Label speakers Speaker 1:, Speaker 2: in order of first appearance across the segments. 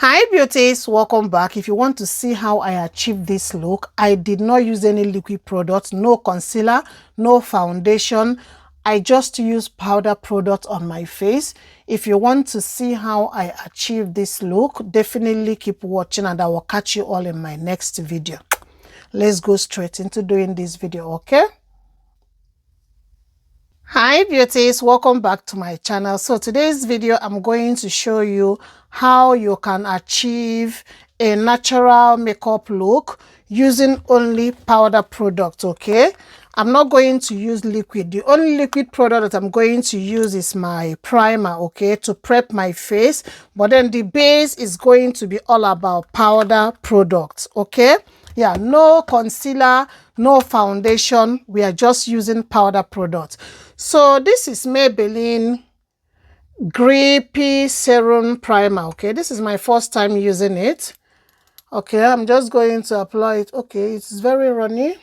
Speaker 1: Hi beauties, welcome back. If you want to see how I achieved this look, I did not use any liquid product, no concealer, no foundation. I just used powder product on my face. If you want to see how I achieved this look, definitely keep watching and I will catch you all in my next video. Let's go straight into doing this video, okay? Hi beauties, welcome back to my channel. So today's video I'm going to show you how you can achieve a natural makeup look using only powder product. Okay, I'm not going to use liquid. The only liquid product that I'm going to use is my primer, okay, to prep my face, but then the base is going to be all about powder products. Okay, yeah, no concealer, no foundation, we are just using powder product. So this is Maybelline Grippy Serum Primer. Okay, this is my first time using it. Okay, I'm just going to apply it. Okay, it's very runny.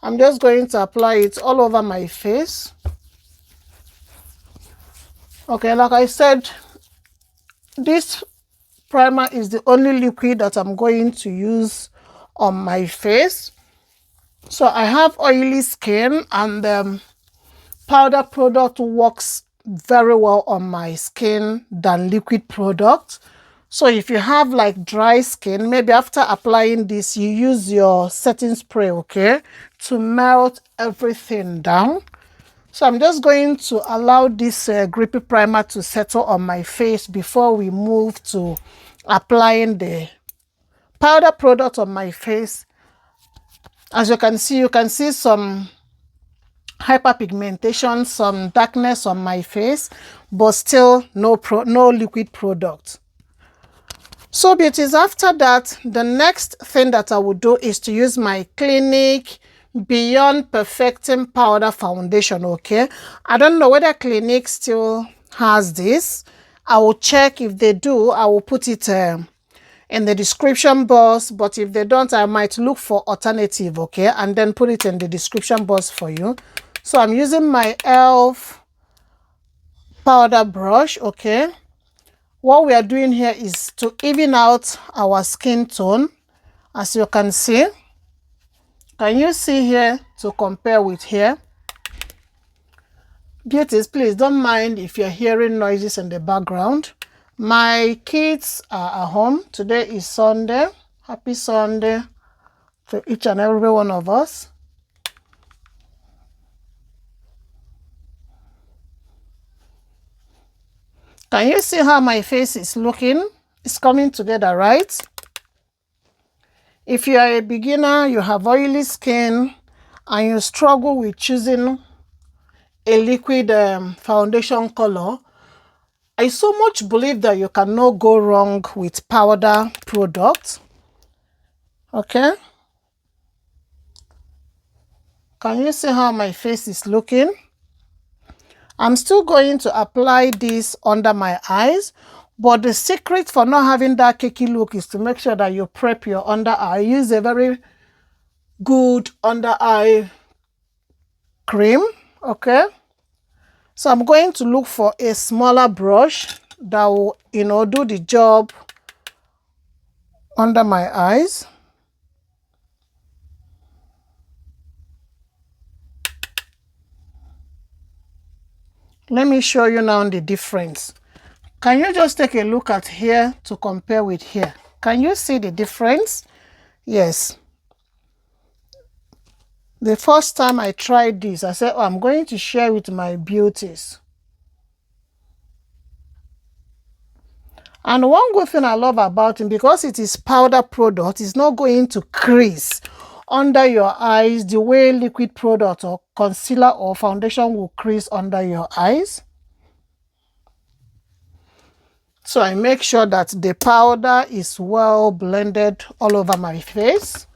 Speaker 1: I'm just going to apply it all over my face. Okay, like I said, this primer is the only liquid that I'm going to use on my face. So I have oily skin, and powder product works very well on my skin than liquid product. So if you have like dry skin, maybe after applying this, you use your setting spray, okay, to melt everything down. So I'm just going to allow this grippy primer to settle on my face before we move to applying the powder product on my face. As you can see some hyperpigmentation, some darkness on my face, but still no liquid product. So beauties, after that, the next thing that I will do is to use my Clinique Beyond Perfecting Powder Foundation. Okay, I don't know whether Clinique still has this. I will check. If they do, I will put it in the description box, but if they don't, I might look for alternative, okay, and then put it in the description box for you. So I'm using my e.l.f. powder brush. Okay, what we are doing here is to even out our skin tone. As you can see here, to compare with here? Beauties, please don't mind if you're hearing noises in the background. My kids are at home. Today is Sunday. Happy Sunday to each and every one of us. Can you see how my face is looking? It's coming together, right? If you are a beginner, you have oily skin, and you struggle with choosing a liquid foundation color, I so much believe that you cannot go wrong with powder products. Okay, can you see how my face is looking? I'm still going to apply this under my eyes, but the secret for not having that cakey look is to make sure that you prep your under eye. Use a very good under eye cream. Okay, so I'm going to look for a smaller brush that will, do the job under my eyes. Let me show you now the difference. Can you just take a look at here to compare with here? Can you see the difference? Yes. The first time I tried this, I said, oh, I'm going to share with my beauties. And one good thing I love about it, because it is powder product, it's not going to crease under your eyes the way liquid product or concealer or foundation will crease under your eyes. So I make sure that the powder is well blended all over my face.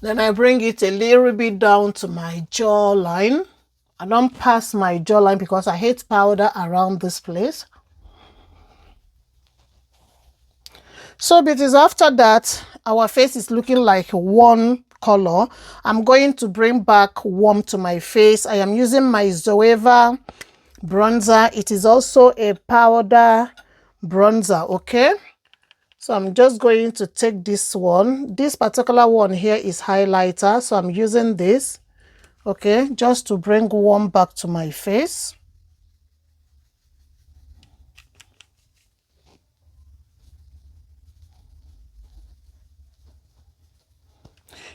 Speaker 1: Then I bring it a little bit down to my jawline. I don't pass my jawline because I hate powder around this place. So because after that, our face is looking like one color. I'm going to bring back warm to my face. I am using my Zoeva bronzer. It is also a powder bronzer, okay? So I'm just going to take this one. This particular one here is highlighter, so I'm using this, okay, just to bring warmth back to my face.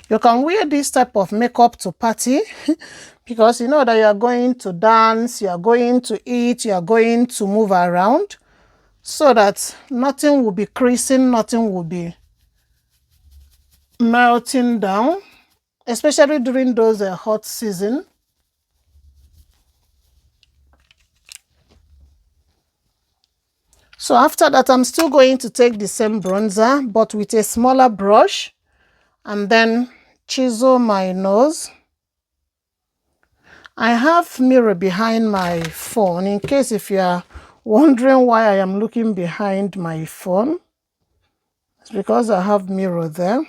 Speaker 1: You can wear this type of makeup to party because you know that you are going to dance, you are going to eat, you are going to move around, so that nothing will be creasing, nothing will be melting down, especially during those hot season. So after that, I'm still going to take the same bronzer, but with a smaller brush, and then chisel my nose. I have mirror behind my phone in case if you are wondering why I am looking behind my phone. It's because I have mirror there.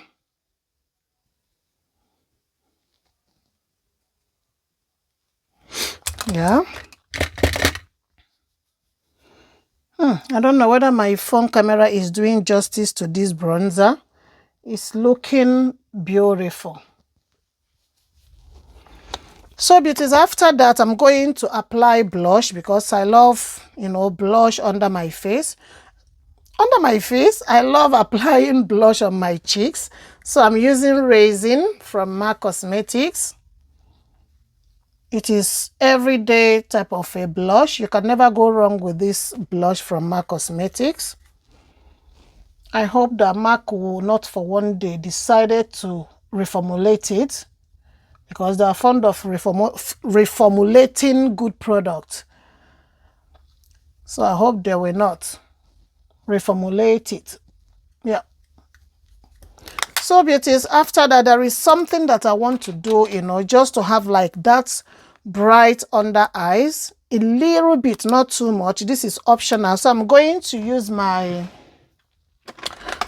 Speaker 1: Yeah. I don't know whether my phone camera is doing justice to this bronzer. It's looking beautiful. So beauties, after that, I'm going to apply blush because I love, blush under my face. Under my face, I love applying blush on my cheeks. So I'm using Raisin from MAC Cosmetics. It is everyday type of a blush. You can never go wrong with this blush from MAC Cosmetics. I hope that MAC will not for one day decided to reformulate it, because they are fond of reformulating good products. So I hope they will not reformulate it. Yeah. So beauties, after that, there is something that I want to do, just to have like that bright under eyes. A little bit, not too much. This is optional. So I'm going to use my,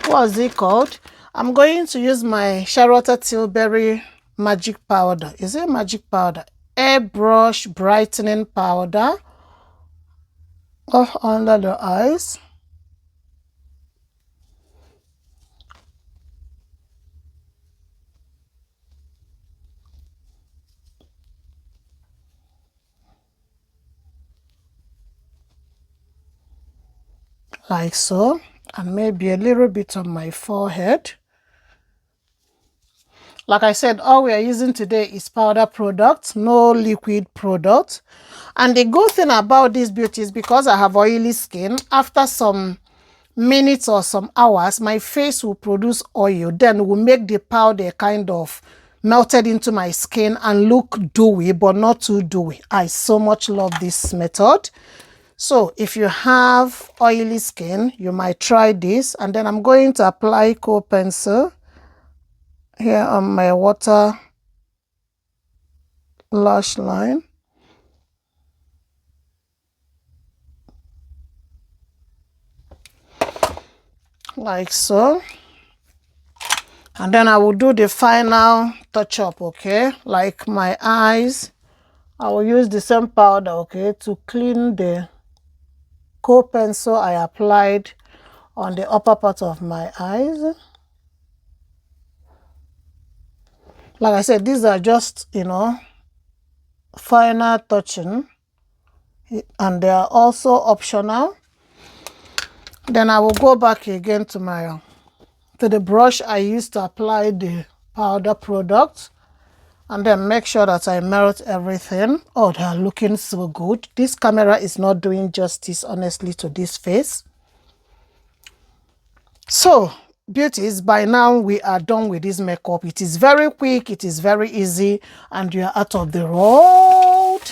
Speaker 1: what's it called? I'm going to use my Charlotte Tilbury Magic Powder. Is it Magic Powder? Airbrush Brightening Powder. Under the eyes. Like so. And maybe a little bit on my forehead. Like I said, all we are using today is powder products, no liquid product. And the good thing about this beauty is because I have oily skin, after some minutes or some hours, my face will produce oil. Then will make the powder kind of melted into my skin and look dewy, but not too dewy. I so much love this method. So if you have oily skin, you might try this. And then I'm going to apply Kohl pencil here on my water lash line. Like so. And then I will do the final touch up, okay? Like my eyes, I will use the same powder, okay, to clean the Kohl pencil I applied on the upper part of my eyes. Like I said, these are just, final touching, and they are also optional. Then I will go back again to the brush I used to apply the powder product, and then make sure that I melt everything. Oh, they are looking so good. This camera is not doing justice, honestly, to this face. So beauties, by now we are done with this makeup. It is very quick, it is very easy, and you are out of the road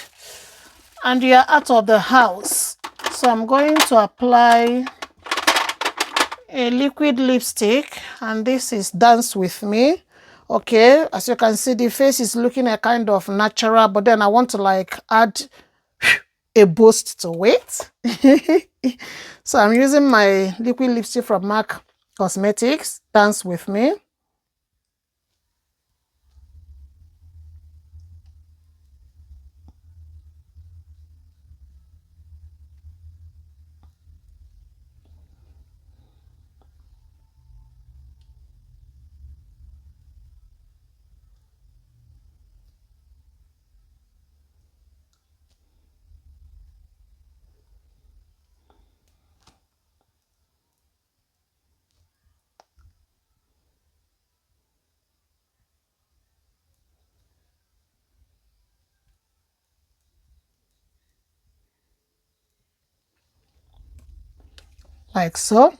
Speaker 1: and you are out of the house. So I'm going to apply a liquid lipstick, and this is Dance With Me. Okay, as you can see, the face is looking a kind of natural, but then I want to like add a boost to it. So I'm using my liquid lipstick from MAC Cosmetics, Dance With Me. like so.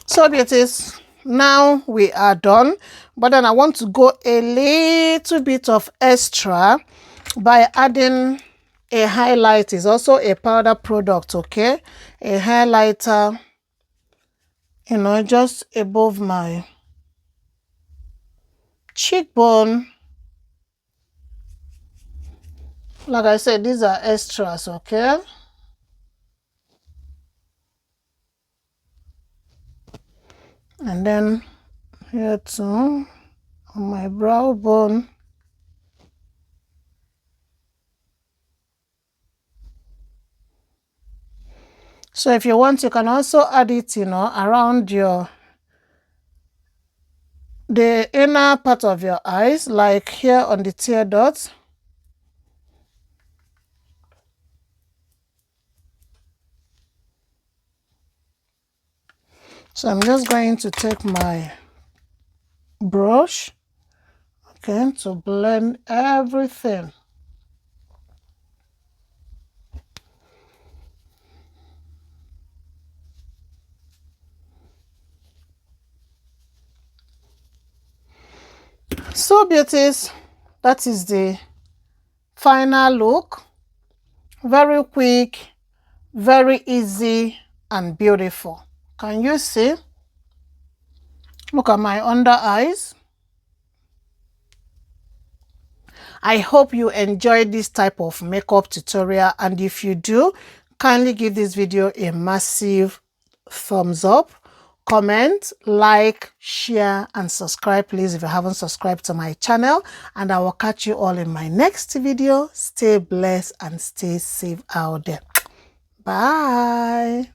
Speaker 1: So beauties, now we are done, but then I want to go a little bit of extra by adding a highlight. Is also a powder product, okay? A highlighter, you know, just above my cheekbone. Like I said, these are extras, okay? And then here too, on my brow bone. So if you want, you can also add it, you know, around the inner part of your eyes, like here on the tear dots. So I'm just going to take my brush, okay, to blend everything. So beauties, that is the final look. Very quick, very easy and beautiful. Can you see? Look at my under eyes. I hope you enjoyed this type of makeup tutorial, and if you do, kindly give this video a massive thumbs up, comment, like, share and subscribe please if you haven't subscribed to my channel, and I will catch you all in my next video. Stay blessed and stay safe out there. Bye.